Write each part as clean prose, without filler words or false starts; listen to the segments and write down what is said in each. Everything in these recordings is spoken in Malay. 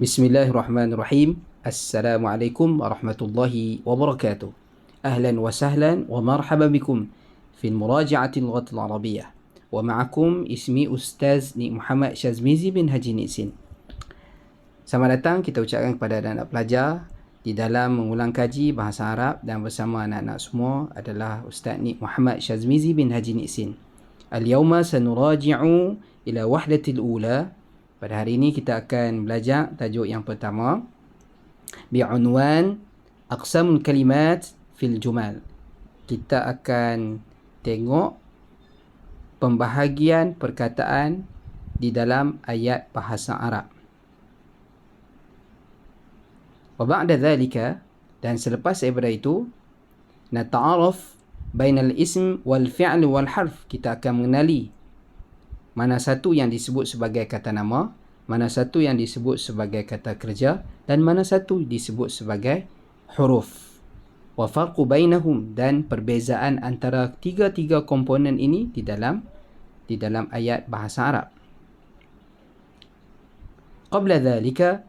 Bismillahirrahmanirrahim. Assalamualaikum warahmatullahi wabarakatuh. Ahlan wa sahlan wa marhaban bikum fi muraja'ati al-lughat al-arabiyyah. Wa ma'akum ismi Ustaz Nik Muhammad Shazmizi bin Haji Niksin. Selamat datang kita ucapkan kepada anak-anak pelajar di dalam mengulang kaji bahasa Arab, dan bersama anak-anak semua adalah Ustaz Nik Muhammad Shazmizi bin Haji Niksin. Al-yawma sanuraji'u ila wahdatil ula. Pada hari ini kita akan belajar tajuk yang pertama, bi'unwan aqsamul kalimat fil jumal. Kita akan tengok pembahagian perkataan di dalam ayat bahasa Arab. Wa ba'da dhalika, dan selepas daripada itu, nata'aruf bainal ism wal fi'l wal harf. Kita akan mengenali mana satu yang disebut sebagai kata nama, mana satu yang disebut sebagai kata kerja, dan mana satu disebut sebagai huruf. Wa farqu bainahum, dan perbezaan antara tiga-tiga komponen ini di dalam ayat bahasa Arab. Qabla dhalika,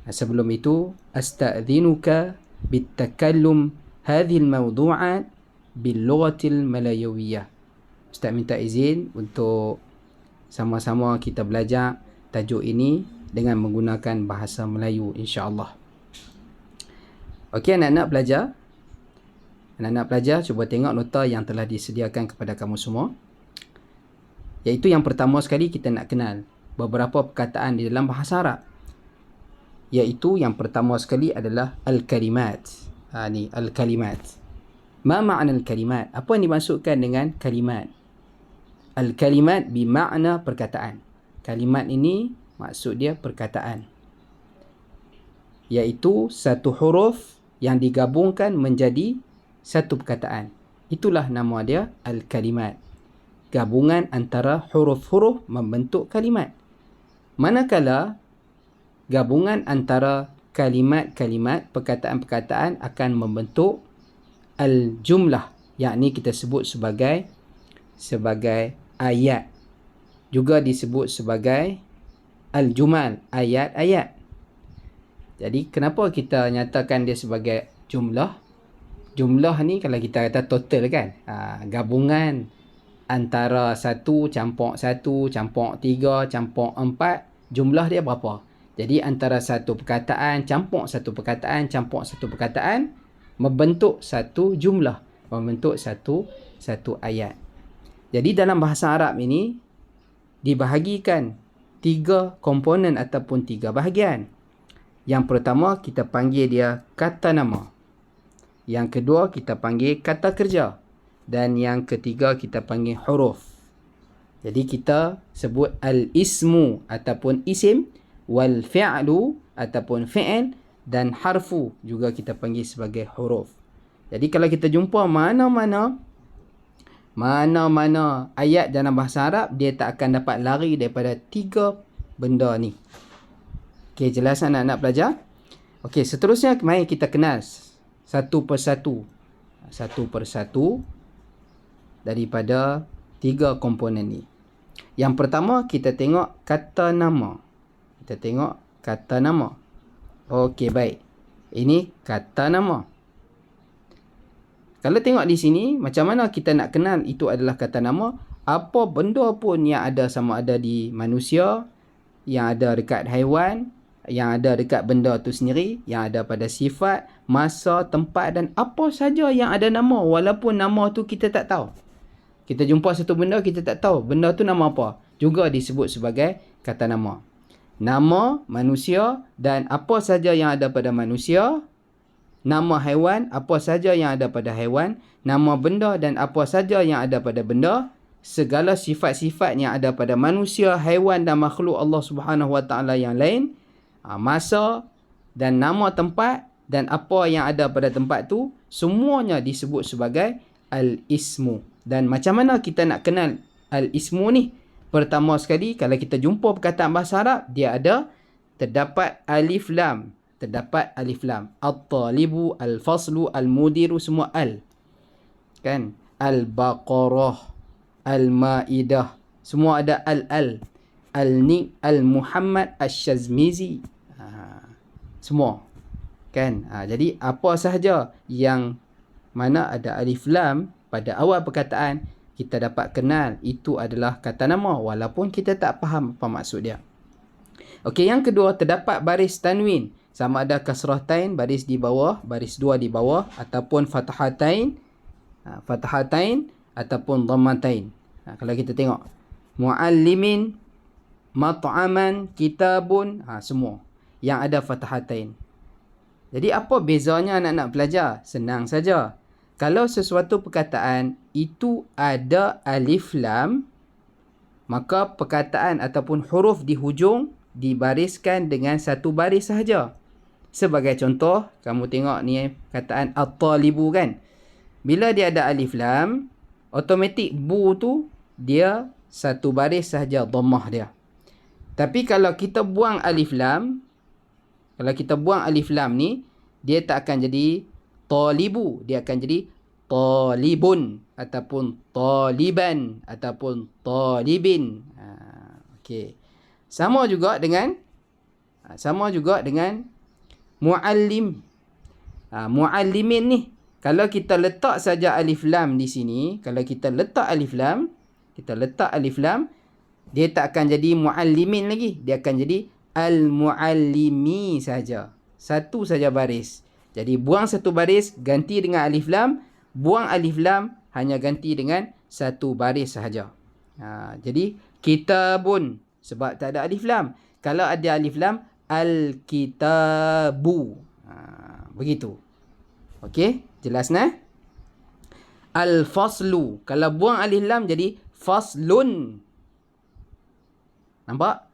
sebelum itu, asta'dhinuka bitakallum hadhihi al-mawdu'at bil-lughatil malayawiyah. Ustaz minta izin untuk sama-sama kita belajar tajuk ini dengan menggunakan bahasa Melayu, insya-Allah. Okey anak-anak pelajar. Anak-anak pelajar, cuba tengok nota yang telah disediakan kepada kamu semua. Iaitu yang pertama sekali kita nak kenal beberapa perkataan di dalam bahasa Arab. Iaitu yang pertama sekali adalah al-kalimat. Ni al-kalimat. Ma ma'na al-kalimat? Apa yang dimaksudkan dengan kalimat? Al-kalimat bermakna perkataan. Kalimat ini maksud dia perkataan. Iaitu satu huruf yang digabungkan menjadi satu perkataan. Itulah nama dia al-kalimat. Gabungan antara huruf-huruf membentuk kalimat. Manakala gabungan antara kalimat-kalimat, perkataan-perkataan akan membentuk al-jumlah, yakni kita sebut sebagai ayat. Juga disebut sebagai al-jumal, ayat-ayat. Jadi kenapa kita nyatakan dia sebagai jumlah? Jumlah ni kalau kita kata total kan, gabungan antara 1 campur 1 campur 3 campur 4, jumlah dia berapa? Jadi antara satu perkataan campur satu perkataan campur satu perkataan membentuk satu jumlah, membentuk satu ayat. Jadi dalam bahasa Arab ini dibahagikan 3 komponen ataupun 3 bahagian. Yang pertama kita panggil dia kata nama. Yang kedua kita panggil kata kerja. Dan yang ketiga kita panggil huruf. Jadi kita sebut al-ismu ataupun isim, wal fi'lu ataupun fi'il, dan harfu juga kita panggil sebagai huruf. Jadi kalau kita jumpa mana-mana ayat dalam bahasa Arab, dia tak akan dapat lari daripada 3 benda ni. Okey, jelas anak-anak pelajar? Okey, seterusnya mari kita kenal satu persatu daripada 3 komponen ni. Yang pertama kita tengok kata nama. Okey, baik. Ini kata nama. Kalau tengok di sini, macam mana kita nak kenal itu adalah kata nama? Apa benda pun yang ada, sama ada di manusia, yang ada dekat haiwan, yang ada dekat benda tu sendiri, yang ada pada sifat, masa, tempat, dan apa saja yang ada nama, walaupun nama tu kita tak tahu. Kita jumpa satu benda, kita tak tahu benda tu nama apa, juga disebut sebagai kata nama. Nama manusia dan apa saja yang ada pada manusia, nama haiwan, apa saja yang ada pada haiwan, nama benda dan apa saja yang ada pada benda, segala sifat-sifat yang ada pada manusia, haiwan dan makhluk Allah Subhanahu Wa Taala yang lain, masa dan nama tempat dan apa yang ada pada tempat tu, semuanya disebut sebagai al-ismu. Dan macam mana kita nak kenal al-ismu ni? Pertama sekali, kalau kita jumpa perkataan bahasa Arab, dia ada terdapat alif lam. At-talibu, al-faslu, al-mudiru, semua al. Kan? Al-Baqarah, Al-Ma'idah, semua ada al-al. Al-Muhammad Ash-Shazmizi. Semua. Kan? Jadi apa sahaja yang mana ada alif lam pada awal perkataan, kita dapat kenal itu adalah kata nama walaupun kita tak faham apa maksud dia. Okey, yang kedua, terdapat baris tanwin. Sama ada kasratain, baris di bawah, baris dua di bawah, ataupun fathatain, ataupun dhammatain. Kalau kita tengok, muallimin, mat'aman, kitabun, semua yang ada fathatain. Jadi apa bezanya anak-anak pelajar? Senang saja. Kalau sesuatu perkataan itu ada alif lam, maka perkataan ataupun huruf di hujung dibariskan dengan satu baris sahaja. Sebagai contoh, kamu tengok ni perkataan at-talibu kan. Bila dia ada alif lam, automatik bu tu dia satu baris sahaja dhammah dia. Tapi kalau kita buang alif lam, ni, dia tak akan jadi talibu, dia akan jadi talibun ataupun taliban ataupun talibin. Okey. Sama juga dengan muallim. Muallimin ni, kalau kita letak saja alif lam di sini, dia tak akan jadi muallimin lagi, dia akan jadi al-muallimi saja. Satu saja baris. Jadi buang satu baris, ganti dengan alif lam. Buang alif lam, hanya ganti dengan satu baris sahaja. Jadi kitabun, sebab tak ada alif lam. Kalau ada alif lam, al-kitabu. Begitu. Okey, jelas nah? Al-faslu, kalau buang alif lam jadi faslun. Nampak?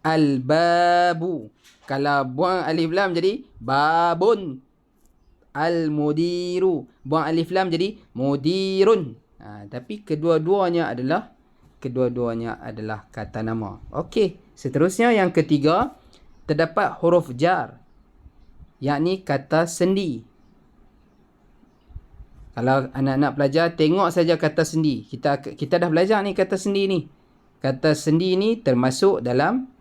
Al-babu, kalau buang alif lam jadi babun. Al-mudiru, buang alif lam jadi mudirun. Tapi kedua-duanya adalah kata nama. Okey, seterusnya yang ketiga, terdapat huruf jar, yakni kata sendi. Kalau anak-anak pelajar tengok saja kata sendi, kita dah belajar ni kata sendi ni. Kata sendi ni termasuk dalam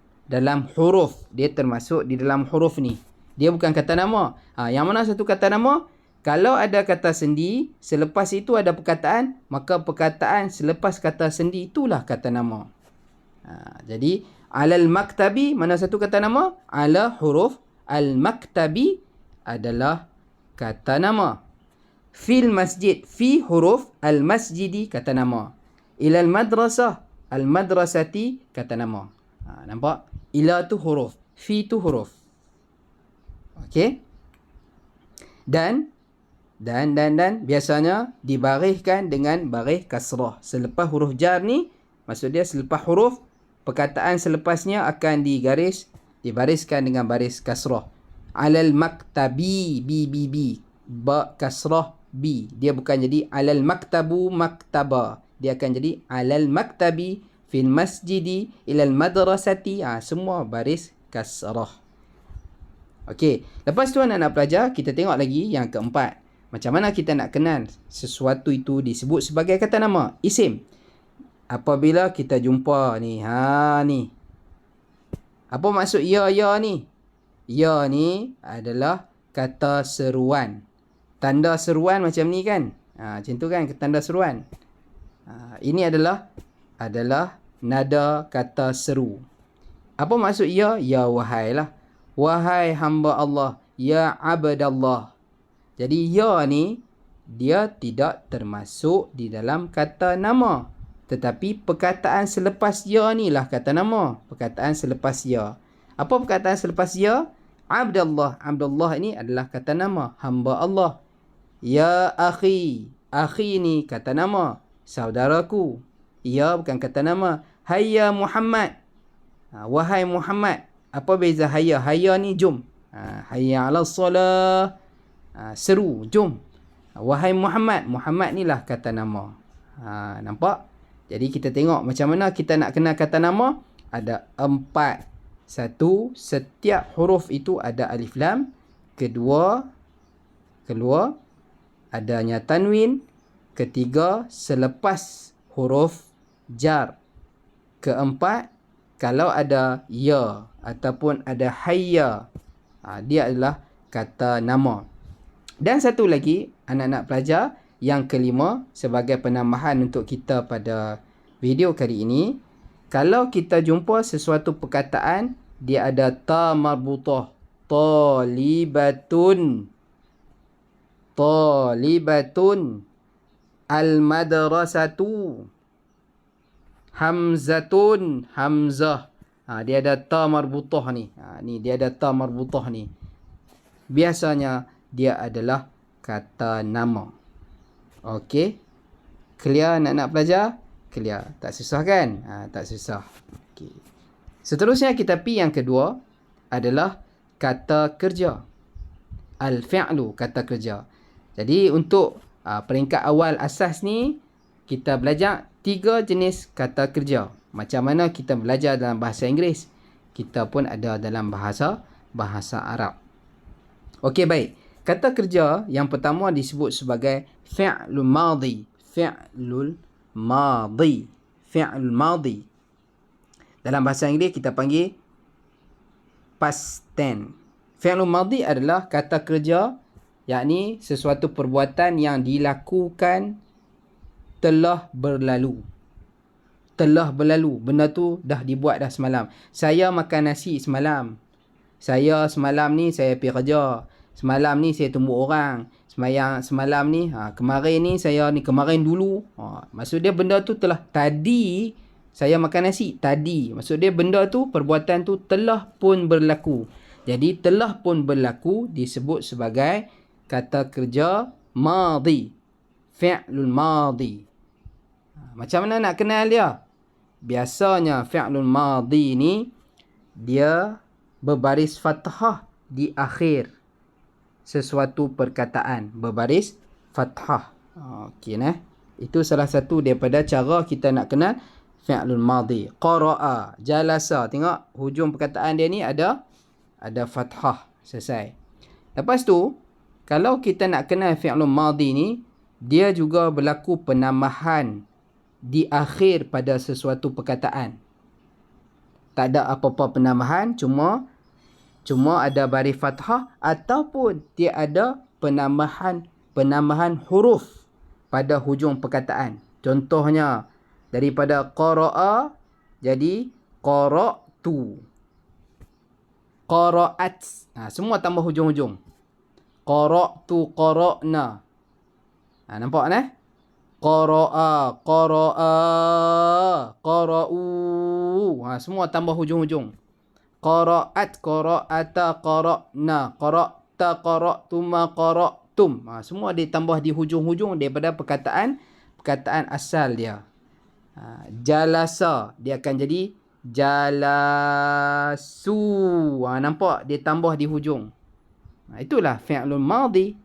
huruf. Dia termasuk di dalam huruf ni. Dia bukan kata nama. Yang mana satu kata nama? Kalau ada kata sendi, selepas itu ada perkataan, maka perkataan selepas kata sendi itulah kata nama. Jadi, alal maktabi, mana satu kata nama? Ala huruf al-maktabi adalah kata nama. Fil masjid, fi huruf al-masjidi kata nama. Ilal madrasah, al-madrasati kata nama. Nampak? Ila tu huruf, fi tu huruf. Okey? Dan biasanya dibariskan dengan baris kasrah. Selepas huruf jar ni, maksud dia selepas huruf, perkataan selepasnya akan dibariskan dengan baris kasrah. Alal maktabi, bi. Ba kasrah bi. Dia bukan jadi alal maktabu maktaba. Dia akan jadi alal maktabi fil masjidi ilal madrasati. Semua baris kasrah. Okey, lepas tu anak-anak pelajar, kita tengok lagi yang keempat. Macam mana kita nak kenal sesuatu itu disebut sebagai kata nama, isim. Apabila kita jumpa ni, ni. Apa maksud ya ni? Ya ni adalah kata seruan. Tanda seruan macam ni kan? Macam tu kan, tanda seruan. Ini adalah nada kata seru. Apa maksud ya? Ya wahai lah. Wahai hamba Allah, ya abdallah. Jadi ya ni dia tidak termasuk di dalam kata nama, tetapi perkataan selepas ya ni lah kata nama. Perkataan selepas ya. Apa perkataan selepas ya? Abdallah. Abdallah ini adalah kata nama, hamba Allah. Ya akhi. Akhi ni kata nama, saudaraku. Ya bukan kata nama. Hayya Muhammad. Wahai Muhammad. Apa beza hayya? Hayya ni jom. Hayya ala salah. Seru, jom. Wahai Muhammad. Muhammad ni lah kata nama. Nampak? Jadi kita tengok macam mana kita nak kenal kata nama. Ada 4. 1, setiap huruf itu ada alif lam. Kedua, adanya tanwin. Ketiga, selepas huruf jar. Keempat, kalau ada ya ataupun ada hayya Dia adalah kata nama. Dan satu lagi, anak-anak pelajar, yang kelima, sebagai penambahan untuk kita pada video kali ini, kalau kita jumpa sesuatu perkataan, dia ada ta marbutah. Talibatun. Talibatun. Al-madrasatu. Hamzatun. Hamzah. Dia ada ta marbutah ni. Ni dia ada ta marbutah ni. Biasanya dia adalah kata nama. Okey. Clear anak-anak pelajar? Clear. Tak susah kan? Tak susah. Okey. Seterusnya kita pergi yang kedua adalah kata kerja. Al-fi'lu, kata kerja. Jadi untuk peringkat awal asas ni, kita belajar 3 jenis kata kerja. Macam mana kita belajar dalam bahasa Inggeris, kita pun ada dalam bahasa Arab. Okey, baik. Kata kerja yang pertama disebut sebagai fi'lul madhi. Fi'lul madhi. Fi'lul madhi. Dalam bahasa Inggeris kita panggil past tense. Fi'lul madhi adalah kata kerja, yakni sesuatu perbuatan yang dilakukan telah berlalu. Telah berlalu. Benda tu dah dibuat dah semalam. Saya makan nasi semalam. Saya semalam ni saya pergi kerja. Semalam ni saya tumbuk orang. Semalam ni, kemarin ni saya ni, kemarin dulu. Maksud dia benda tu telah, tadi saya makan nasi. Tadi. Maksud dia benda tu, perbuatan tu telah pun berlaku. Jadi telah pun berlaku disebut sebagai kata kerja madhi. Fi'lul madhi. Macam mana nak kenal dia? Biasanya fi'lul madhi ni dia berbaris fathah di akhir sesuatu perkataan. Berbaris fathah. Okey nah. Itu salah satu daripada cara kita nak kenal fi'lul madhi. Qara'a, jalasa. Tengok hujung perkataan dia ni ada fathah. Selesai. Lepas tu, kalau kita nak kenal fi'lul madhi ni, dia juga berlaku penambahan di akhir pada sesuatu perkataan. Tak ada apa-apa penambahan, cuma ada baris fathah, ataupun dia ada penambahan huruf pada hujung perkataan. Contohnya daripada qara'a jadi qara'tu. Qara'at. Semua tambah hujung-hujung. Qara'tu, qara'na. Nampak nah? Qara'a, qara'u. Semua tambah hujung-hujung. Qara'at, qara'ata, qara'na, qara'ta, qara'tuma, qara'tum. Semua ditambah di hujung-hujung daripada perkataan asal dia. Jalasa, dia akan jadi jalasu. Nampak? Dia tambah di hujung. Itulah fi'lul madhi.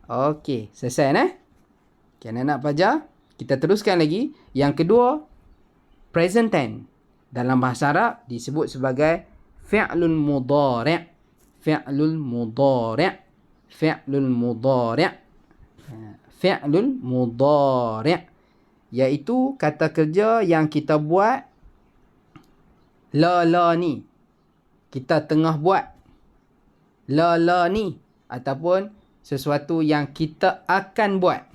Okey, selesai nah? Okay, anak-anak pelajar, kita teruskan lagi. Yang kedua, present tense. Dalam bahasa Arab disebut sebagai fi'lul mudhari'. Fi'lul mudhari'. Fi'lul mudhari'. Fi'lul mudhari'. Iaitu kata kerja yang kita buat la ni. Kita tengah buat la ni. Ataupun sesuatu yang kita akan buat.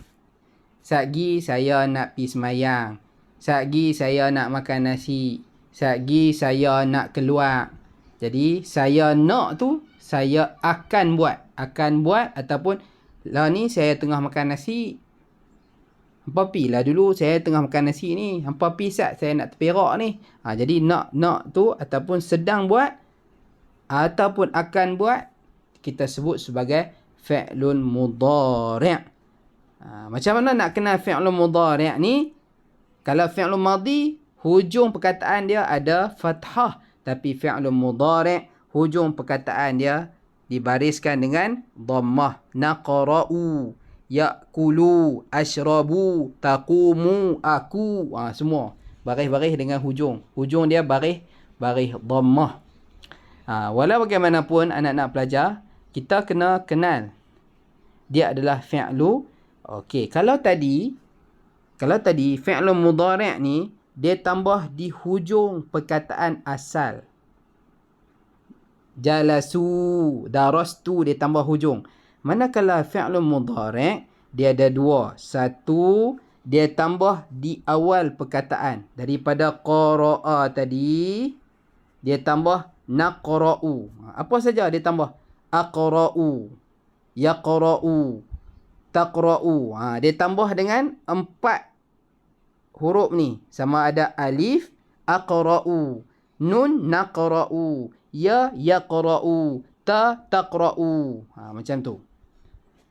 Satgi saya nak pergi semayang. Satgi saya nak makan nasi. Satgi saya nak keluar. Jadi saya nak tu saya akan buat. Akan buat ataupun lah ni saya tengah makan nasi. Hampa pi lah dulu saya tengah makan nasi ni. Hampa pi sat saya nak terperak ni. Jadi nak tu ataupun sedang buat ataupun akan buat kita sebut sebagai fi'lun mudhari'. Macam mana nak kenal fi'lun mudhari' ni? Kalau fi'lun madhi, hujung perkataan dia ada fathah. Tapi fi'lun mudhari', hujung perkataan dia dibariskan dengan dhammah. Naqra'u, ya'kulu, ashrabu, taqumu, aku. Semua baris-baris dengan hujung. Hujung dia baris dhammah. Walau bagaimanapun anak-anak pelajar, kita kena kenal dia adalah fi'lu. Okey, kalau tadi fi'lun mudhari' ni dia tambah di hujung perkataan asal. Jalasu. Darastu dia tambah hujung. Manakala fi'lun mudhari' dia ada dua. Satu, dia tambah di awal perkataan. Daripada qara'a tadi, dia tambah naqra'u. Apa saja dia tambah? Aqra'u, yaqra'u, taqra'u. Dia tambah dengan 4 huruf ni. Sama ada alif, aqra'u, nun, naqra'u, ya, yaqra'u, ta, taqra'u. Macam tu.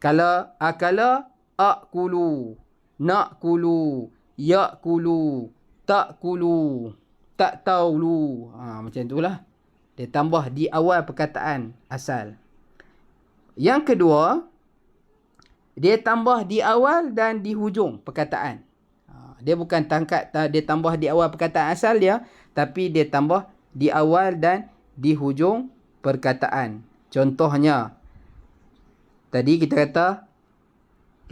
Kalau akala, akulu, nakulu, yakulu, takulu, tak taulu. Macam itulah. Dia tambah di awal perkataan asal. Yang kedua, dia tambah di awal dan di hujung perkataan. Dia bukan dia tambah di awal perkataan asal dia, tapi dia tambah di awal dan di hujung perkataan. Contohnya, tadi kita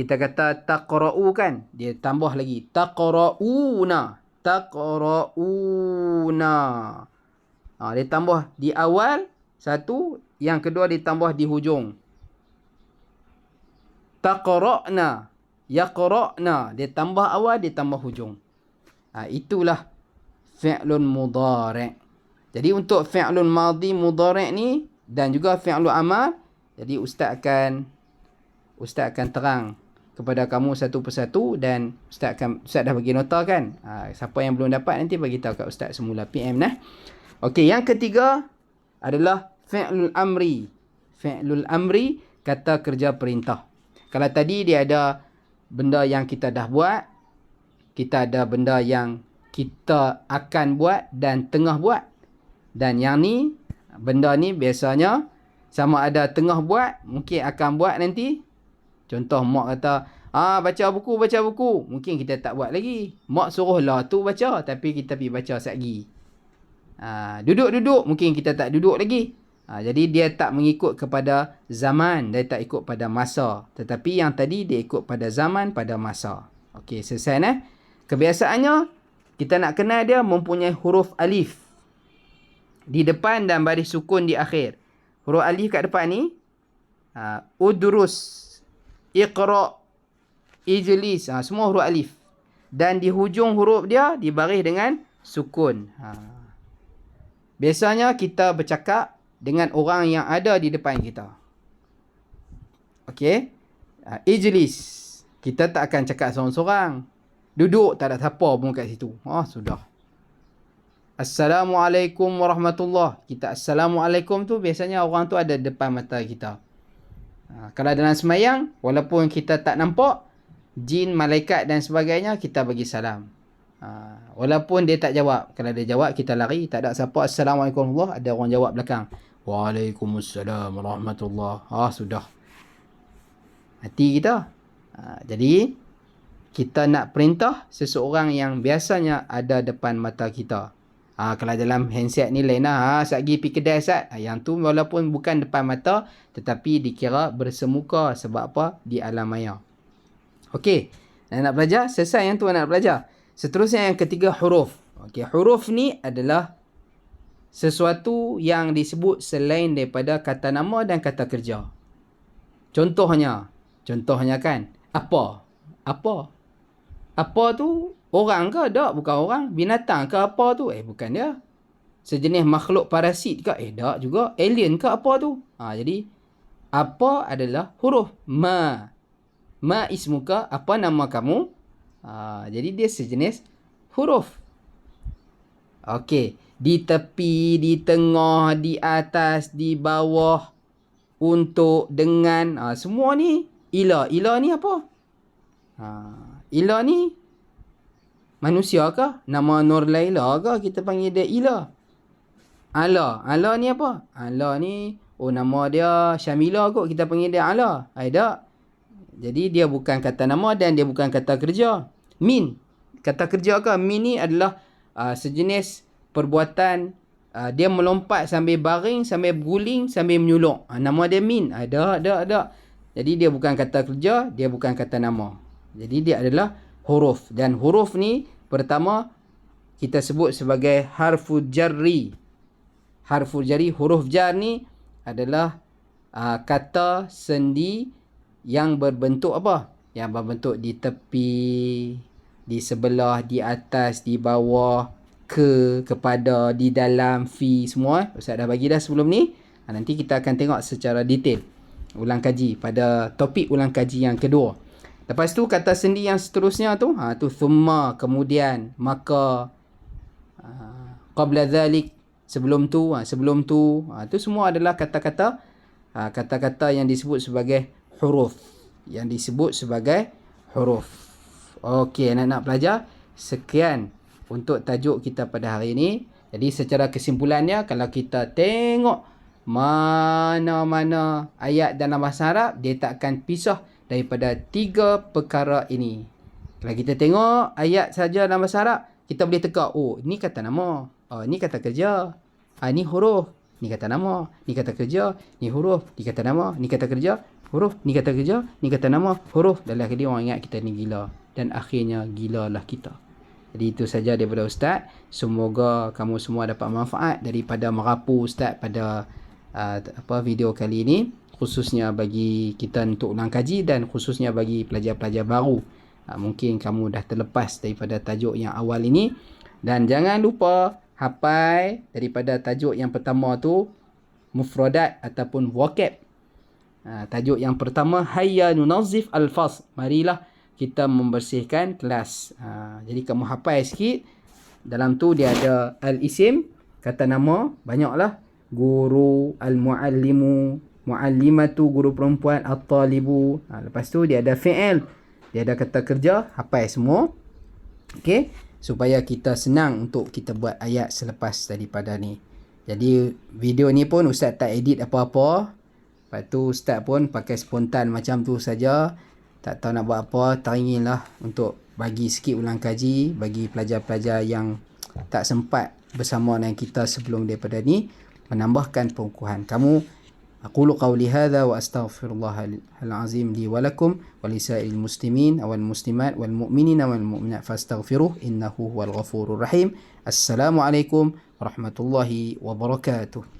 kata taqra'u kan? Dia tambah lagi. Taqra'una. Taqra'una. Dia tambah di awal satu, yang kedua ditambah di hujung. Taqra'na. Yaqra'na. Dia tambah awal, dia tambah hujung. Itulah fi'lun mudhari'. Jadi untuk fi'lun madhi mudhari' ni dan juga fi'lun amal, jadi Ustaz akan terang kepada kamu satu persatu dan Ustaz dah bagi nota kan. Siapa yang belum dapat nanti bagi tahu kat Ustaz semula PM nah. Okey, yang ketiga adalah fi'lul amri. Fi'lul amri, kata kerja perintah. Kalau tadi dia ada benda yang kita dah buat, kita ada benda yang kita akan buat dan tengah buat. Dan yang ni, benda ni biasanya sama ada tengah buat, mungkin akan buat nanti. Contoh mak kata, baca buku. Mungkin kita tak buat lagi. Mak suruh lah tu baca, tapi kita pergi baca satgi. Duduk, mungkin kita tak duduk lagi. Jadi dia tak mengikut kepada zaman, dia tak ikut pada masa. Tetapi yang tadi dia ikut pada zaman, pada masa. Okey, selesai nah. Kebiasaannya, kita nak kenal dia mempunyai huruf alif di depan dan baris sukun di akhir. Huruf alif kat depan ni, udrus, iqra', ijlis, semua huruf alif. Dan di hujung huruf dia dibaris dengan sukun. Biasanya kita bercakap dengan orang yang ada di depan kita. Okey. Ijlis, kita tak akan cakap seorang-seorang. Duduk, tak ada siapa pun kat situ. Sudah. Assalamualaikum warahmatullahi. Kita Assalamualaikum tu biasanya orang tu ada depan mata kita. Kalau dalam semayang, walaupun kita tak nampak, jin, malaikat dan sebagainya, kita bagi salam. Walaupun dia tak jawab. Kalau dia jawab, kita lari. Tak ada siapa. Assalamualaikum warahmatullahi. Ada orang jawab belakang. Waalaikumsalam warahmatullahi. Sudah. Hati kita. Jadi, kita nak perintah seseorang yang biasanya ada depan mata kita. Kalau dalam handset ni lain lah. Satgi pergi kedai Sat. Yang tu walaupun bukan depan mata, tetapi dikira bersemuka. Sebab apa? Di alam maya. Okey. Nak belajar? Selesai yang tu nak belajar. Seterusnya yang ketiga, huruf. Okey, huruf ni adalah sesuatu yang disebut selain daripada kata nama dan kata kerja. Contohnya kan, apa? Apa tu orang ke? Tak, bukan orang. Binatang ke apa tu? Bukan dia. Sejenis makhluk parasit ke? Tak juga. Alien ke apa tu? Jadi, apa adalah huruf. Ma ismuka, apa nama kamu? Jadi, dia sejenis huruf. Okey. Di tepi, di tengah, di atas, di bawah, untuk, dengan. Semua ni ila. Ila ni apa? Ila ni manusia ke? Nama Nur Laila ke? Kita panggil dia Ila. Ala ni apa? Ala ni, nama dia Syamila kot. Kita panggil dia Ala. Tak. Jadi dia bukan kata nama dan dia bukan kata kerja. Min. Kata kerja ke? Min ni adalah sejenis perbuatan. Dia melompat sambil baring, sambil berguling, sambil menyuluk. Nama dia min. Tak. Jadi dia bukan kata kerja, dia bukan kata nama. Jadi dia adalah huruf. Dan huruf ni pertama kita sebut sebagai harfu jarri. harful jari. Huruf jar ni adalah kata sendi yang berbentuk apa? Yang berbentuk di tepi, di sebelah, di atas, di bawah, kepada, di dalam, fi, semua. Ustaz dah bagi dah sebelum ni. Nanti kita akan tengok secara detail ulang kaji pada topik ulang kaji yang kedua. Lepas tu kata sendi yang seterusnya tu, tu thumma, kemudian, maka, qabla dhalik, sebelum tu, tu semua adalah kata-kata yang disebut sebagai huruf. Yang disebut sebagai huruf. Okey, anak-anak pelajar, sekian untuk tajuk kita pada hari ini. Jadi secara kesimpulannya, kalau kita tengok mana-mana ayat dalam bahasa Arab, dia tak akan pisah daripada 3 perkara ini. Kalau kita tengok ayat saja dalam bahasa Arab, kita boleh teka, oh, ni kata nama, ni kata kerja, ni huruf, ni kata nama, ni kata kerja, ni huruf, ni kata nama, ni kata kerja, huruf, ni kata kerja, ni kata nama, huruf. Dalam kali orang ingat kita ni gila. Dan akhirnya gilalah kita. Jadi itu saja daripada Ustaz. Semoga kamu semua dapat manfaat daripada merapu Ustaz pada video kali ini, khususnya bagi kita untuk ulang kaji dan khususnya bagi pelajar-pelajar baru. Mungkin kamu dah terlepas daripada tajuk yang awal ini, dan jangan lupa hafal daripada tajuk yang pertama tu mufradat ataupun vocab. Tajuk yang pertama, hayya nunazif al-fasl, marilah kita membersihkan kelas. Jadi kamu hafal sikit. Dalam tu dia ada al-isim, kata nama, banyaklah. Guru, al-muallimu, muallimatu, guru perempuan, at-talibu. Lepas tu dia ada fi'il, dia ada kata kerja, hafal semua. Okey, supaya kita senang untuk kita buat ayat selepas daripada ni. Jadi video ni pun Ustaz tak edit apa-apa. Lepas tu Ustaz pun pakai spontan macam tu saja. Tak tahu nak buat apa, teringinlah untuk bagi sikit ulang kaji bagi pelajar-pelajar yang tak sempat bersama dengan kita sebelum daripada ni, menambahkan pengukuhan kamu. Aqulu qawli hadha wa astaghfirullahal azim li wa lakum wa lisairil muslimin wal muslimat wal mu'minina wal mu'minat fastaghfiruh innahu huwal ghafurur rahim. Assalamualaikum warahmatullahi wabarakatuh.